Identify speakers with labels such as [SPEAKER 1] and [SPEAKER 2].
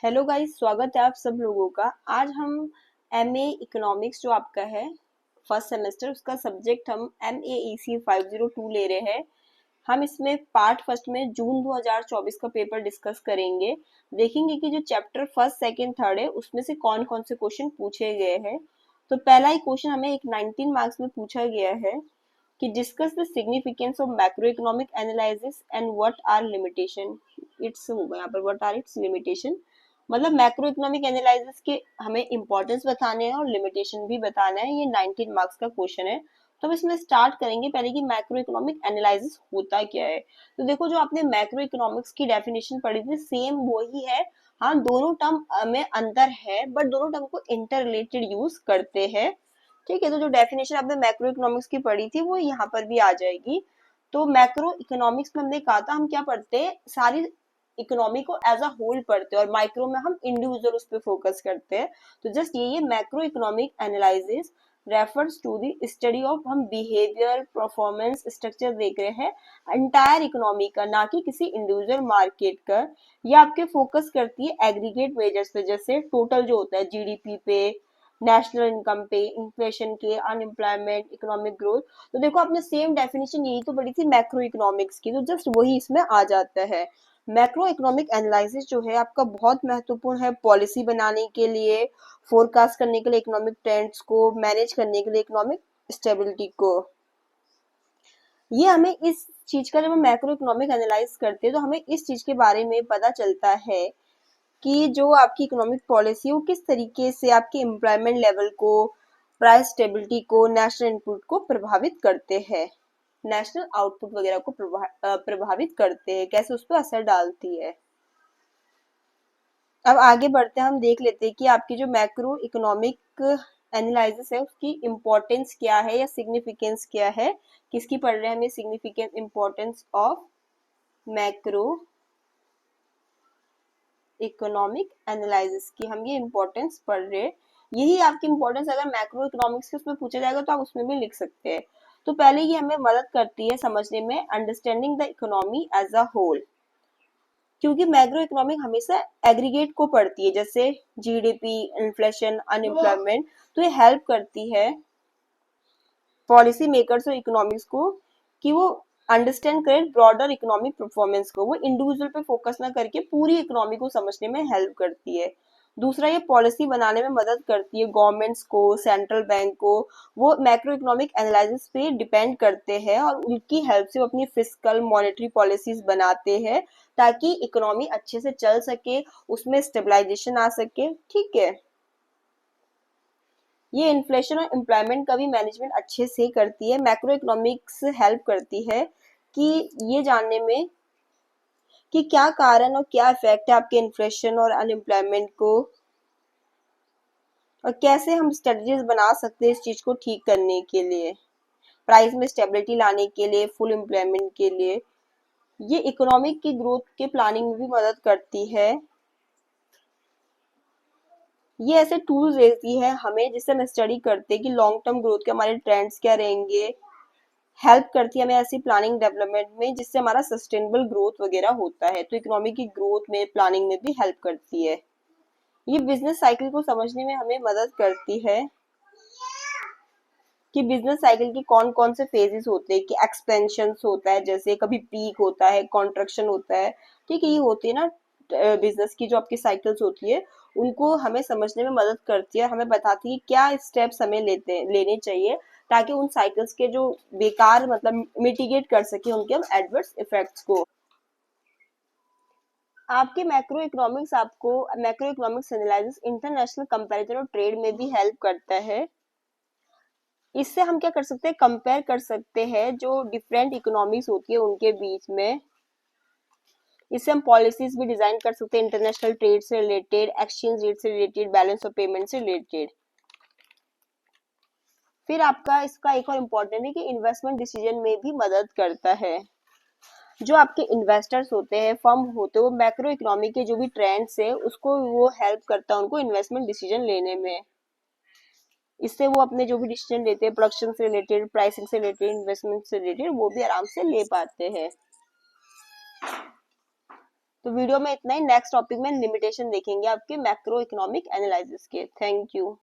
[SPEAKER 1] Hello guys, स्वागत है आप सब लोगों का। आज हम एमए इकोनॉमिक्स जो आपका है फर्स्ट सेमेस्टर, उसका सब्जेक्ट हम MAEC 502 ले रहे हैं। हम इसमें पार्ट फर्स्ट में जून 2024 का पेपर डिस्कस करेंगे। देखेंगे कि जो चैप्टर फर्स्ट सेकंड थर्ड है उसमें से कौन कौन से क्वेश्चन पूछे गए हैं। तो पहला ही क्वेश्चन हमें एक 19 मार्क्स में पूछा गया है कि discuss the significance of macro economic analysis and what are limitation. Its होगा यहाँ पर व्हाट आर इट्स लिमिटेशन। मतलब मैक्रो इकोनॉमिक एनालिसिस के हमें इंपॉर्टेंस बताने हैं और लिमिटेशन भी बताना है। ये 19 मार्क्स का क्वेश्चन है। तो हम इसमें स्टार्ट करेंगे पहले कि मैक्रो इकोनॉमिक एनालिसिस होता क्या है। तो देखो, जो आपने मैक्रो इकोनॉमिक्स की डेफिनेशन पढ़ी थी सेम वही है। हाँ, दोनों टर्म में अंतर है बट दोनों टर्म को इंटर रिलेटेड यूज करते हैं। ठीक है, तो जो डेफिनेशन आपने मैक्रो इकोनॉमिक्स की पढ़ी थी वो यहाँ पर भी आ जाएगी। तो मैक्रो इकोनॉमिक्स में हमने कहा था हम क्या पढ़ते हैं, सारी इकोनॉमी को एज अ होल पढ़ते हैं और माइक्रो में हम इंडिविजुअल उस पर फोकस करते हैं। तो जस्ट ये macro economic analysis refers to the study of, हम बिहेवियर परफॉर्मेंस स्ट्रक्चर देख रहे हैं एंटायर इकोनॉमी का, ना कि किसी इंडिविजुअल मार्केट का। ये आपके फोकस करती है एग्रीगेट मेजर्स पे, जैसे टोटल जो होता है जीडीपी पे, नेशनल इनकम पे, इन्फ्लेशन के, अनएम्प्लॉयमेंट, इकोनॉमिक ग्रोथ। तो देखो, आपने सेम डेफिनेशन यही तो पढ़ी थी मैक्रो इकोनॉमिक्स की, तो जस्ट वही इसमें आ जाता है। मैक्रो इकोनॉमिक एनालिसिस जो है आपका बहुत महत्वपूर्ण है पॉलिसी बनाने के लिए, फोरकास्ट करने के लिए इकोनॉमिक ट्रेंड्स को, मैनेज करने के लिए इकोनॉमिक स्टेबिलिटी को। ये हमें इस चीज का, जब हम मैक्रो इकोनॉमिक एनालाइज करते हैं तो हमें इस चीज के बारे में पता चलता है कि जो आपकी इकोनॉमिक पॉलिसी है वो किस तरीके से आपके एम्प्लॉयमेंट लेवल को, प्राइस स्टेबिलिटी को, नेशनल इनपुट को प्रभावित करते हैं, नेशनल आउटपुट वगैरह को प्रभावित करते हैं, कैसे उस पर असर डालती है। अब आगे बढ़ते हैं, हम देख लेते हैं कि आपकी जो मैक्रो इकोनॉमिक एनालिसिस है उसकी इम्पोर्टेंस क्या है या सिग्निफिकेंस क्या है। किसकी पढ़ रहे हैं हमें, significance importance of macro economic analysis की हम ये इम्पोर्टेंस पढ़ रहे हैं। यही आपकी इम्पोर्टेंस अगर मैक्रो इकोनॉमिक्स के उसमें पूछा जाएगा तो आप उसमें भी लिख सकते हैं। तो पहले ये हमें मदद करती है समझने में understanding the economy as a whole, क्योंकि मैक्रो इकोनॉमिक हमेशा एग्रीगेट को पढ़ती है, जैसे जीडीपी, इन्फ्लेशन, अनएम्प्लॉयमेंट। तो ये हेल्प करती है पॉलिसी मेकर्स और इकोनॉमिक्स को कि वो अंडरस्टैंड करें ब्रॉडर इकोनॉमिक परफॉर्मेंस को। वो इंडिविजुअल पे फोकस ना करके पूरी इकोनॉमी को समझने में हेल्प करती है। दूसरा, ये पॉलिसी बनाने में मदद करती है गवर्नमेंट्स को, सेंट्रल बैंक को। वो मैक्रो इकोनॉमिक एनालिसिस पे डिपेंड करते हैं और उनकी हेल्प से वो अपनी फिस्कल मॉनेटरी पॉलिसीज बनाते हैं ताकि इकोनॉमी अच्छे से चल सके, उसमें स्टेबलाइजेशन आ सके। ठीक है, ये इन्फ्लेशन और एम्प्लॉयमेंट का भी मैनेजमेंट अच्छे से करती है। मैक्रो इकोनॉमिक्स हेल्प करती है कि ये जानने में कि क्या कारण और क्या इफेक्ट है आपके इन्फ्लेशन और अनएम्प्लॉयमेंट को, और कैसे हम स्ट्रेटजीज बना सकते हैं इस चीज को ठीक करने के लिए, प्राइस में स्टेबिलिटी लाने के लिए, फुल एम्प्लॉयमेंट के लिए। ये इकोनॉमिक की ग्रोथ के प्लानिंग में भी मदद करती है। ये ऐसे टूल्स देती है हमें जिससे हम स्टडी करते हैं कि लॉन्ग टर्म ग्रोथ के हमारे ट्रेंड्स क्या रहेंगे। हेल्प करती है हमें ऐसी प्लानिंग डेवलपमेंट में जिससे हमारा सस्टेनेबल ग्रोथ वगैरह होता है। तो इकोनॉमी की ग्रोथ में, प्लानिंग में भी हेल्प करती है। ये बिजनेस साइकिल को समझने में हमें मदद करती है कि बिजनेस साइकिल के कौन कौन से फेजेस होते हैं, कि एक्सपेंशन होता है, जैसे कभी पीक होता है, कॉन्ट्रैक्शन होता है। ठीक है, ये होती है ना बिजनेस की जो आपकी साइकिल्स होती है, उनको हमें समझने में मदद करती है। हमें बताती है क्या स्टेप्स हमें लेने चाहिए ताकि उन साइकिल्स के जो बेकार, मतलब मिटिगेट कर सके उनके हम एडवर्स इफेक्ट्स को। आपके macro economics analysis international comparison और ट्रेड में भी हेल्प करता है। इससे हम क्या कर सकते हैं, कंपेयर कर सकते हैं जो डिफरेंट इकोनॉमीज होती है उनके बीच में। इससे हम पॉलिसीज भी डिजाइन कर सकते हैं इंटरनेशनल ट्रेड से रिलेटेड, एक्सचेंज रेट से रिलेटेड, बैलेंस ऑफ पेमेंट से रिलेटेड। फिर आपका इसका एक और इम्पोर्टेंट है कि इन्वेस्टमेंट डिसीजन में भी मदद करता है। जो आपके इन्वेस्टर्स होते हैं, फर्म होते हैं, वो मैक्रो इकोनॉमी के जो भी ट्रेंड्स है उसको वो हेल्प करता है उनको इन्वेस्टमेंट डिसीजन लेने में। इससे वो अपने जो भी डिसीजन लेते हैं, प्रोडक्शन से रिलेटेड, प्राइसिंग से रिलेटेड, इन्वेस्टमेंट से रिलेटेड, वो भी आराम से ले पाते हैं। तो वीडियो में इतना ही। नेक्स्ट टॉपिक में लिमिटेशन देखेंगे आपके मैक्रो इकोनॉमिक एनालिसिस के। Thank you.